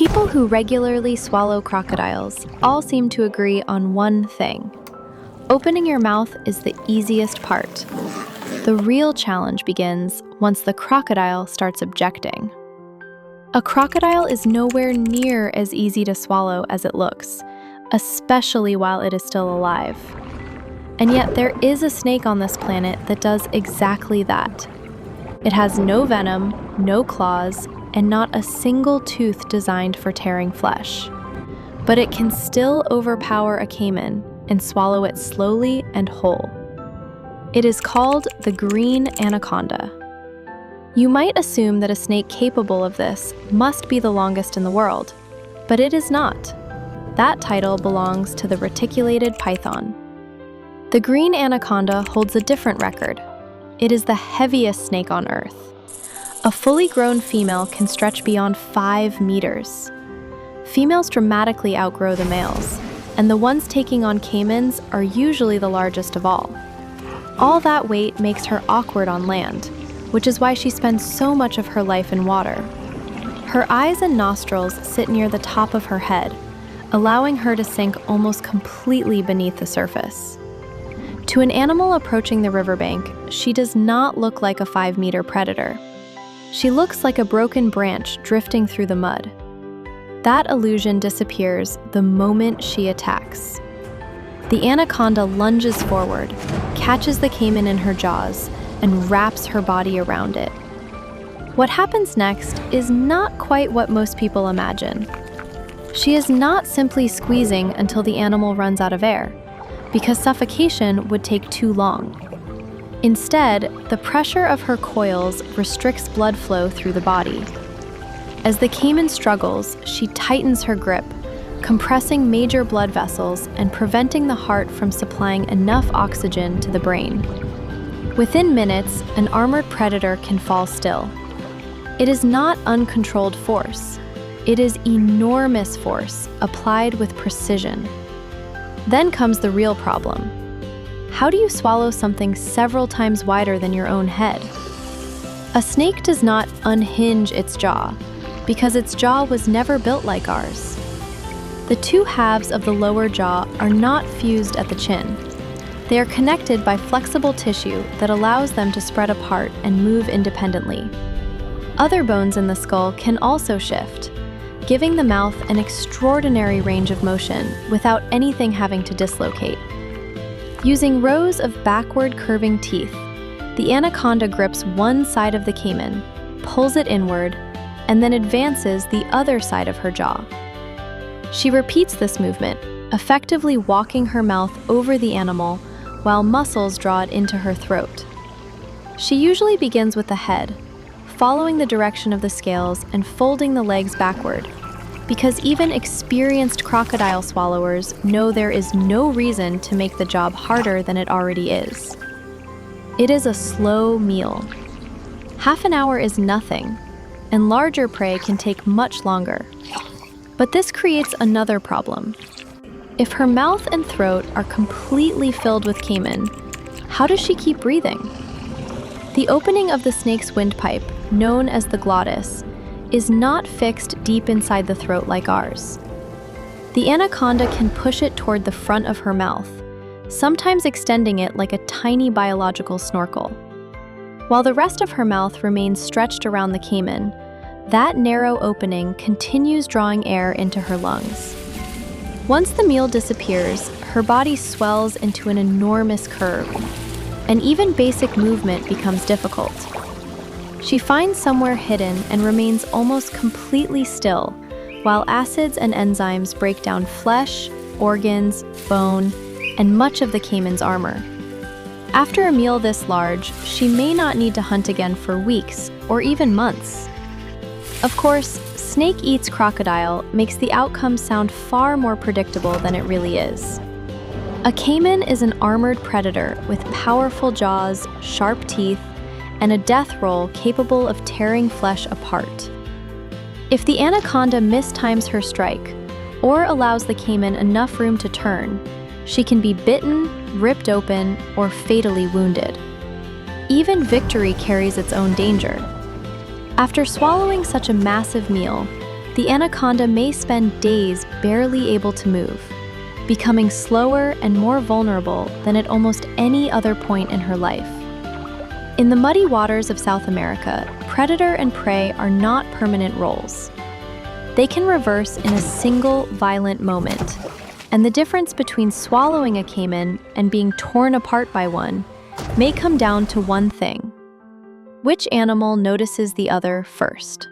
People who regularly swallow crocodiles all seem to agree on one thing. Opening your mouth is the easiest part. The real challenge begins once the crocodile starts objecting. A crocodile is nowhere near as easy to swallow as it looks, especially while it is still alive. And yet there is a snake on this planet that does exactly that. It has no venom, no claws, and not a single tooth designed for tearing flesh. But it can still overpower a caiman and swallow it slowly and whole. It is called the green anaconda. You might assume that a snake capable of this must be the longest in the world, but it is not. That title belongs to the reticulated python. The green anaconda holds a different record. It is the heaviest snake on Earth. A fully grown female can stretch beyond 5 meters. Females dramatically outgrow the males, and the ones taking on caimans are usually the largest of all. All that weight makes her awkward on land, which is why she spends so much of her life in water. Her eyes and nostrils sit near the top of her head, allowing her to sink almost completely beneath the surface. To an animal approaching the riverbank, she does not look like a 5-meter predator. She looks like a broken branch drifting through the mud. That illusion disappears the moment she attacks. The anaconda lunges forward, catches the caiman in her jaws, and wraps her body around it. What happens next is not quite what most people imagine. She is not simply squeezing until the animal runs out of air, because suffocation would take too long. Instead, the pressure of her coils restricts blood flow through the body. As the caiman struggles, she tightens her grip, compressing major blood vessels and preventing the heart from supplying enough oxygen to the brain. Within minutes, an armored predator can fall still. It is not uncontrolled force. It is enormous force applied with precision. Then comes the real problem. How do you swallow something several times wider than your own head? A snake does not unhinge its jaw, because its jaw was never built like ours. The two halves of the lower jaw are not fused at the chin. They are connected by flexible tissue that allows them to spread apart and move independently. Other bones in the skull can also shift, giving the mouth an extraordinary range of motion without anything having to dislocate. Using rows of backward curving teeth, the anaconda grips one side of the caiman, pulls it inward, and then advances the other side of her jaw. She repeats this movement, effectively walking her mouth over the animal while muscles draw it into her throat. She usually begins with the head, following the direction of the scales and folding the legs backward, because even experienced crocodile swallowers know there is no reason to make the job harder than it already is. It is a slow meal. Half an hour is nothing, and larger prey can take much longer. But this creates another problem. If her mouth and throat are completely filled with caiman, how does she keep breathing? The opening of the snake's windpipe, known as the glottis, is not fixed deep inside the throat like ours. The anaconda can push it toward the front of her mouth, sometimes extending it like a tiny biological snorkel. While the rest of her mouth remains stretched around the caiman, that narrow opening continues drawing air into her lungs. Once the meal disappears, her body swells into an enormous curve, and even basic movement becomes difficult. She finds somewhere hidden and remains almost completely still, while acids and enzymes break down flesh, organs, bone, and much of the caiman's armor. After a meal this large, she may not need to hunt again for weeks or even months. Of course, snake eats crocodile makes the outcome sound far more predictable than it really is. A caiman is an armored predator with powerful jaws, sharp teeth, and a death roll capable of tearing flesh apart. If the anaconda mistimes her strike, or allows the caiman enough room to turn, she can be bitten, ripped open, or fatally wounded. Even victory carries its own danger. After swallowing such a massive meal, The anaconda may spend days barely able to move, becoming slower and more vulnerable than at almost any other point in her life. In the muddy waters of South America, predator and prey are not permanent roles. They can reverse in a single violent moment, and the difference between swallowing a caiman and being torn apart by one may come down to one thing: which animal notices the other first?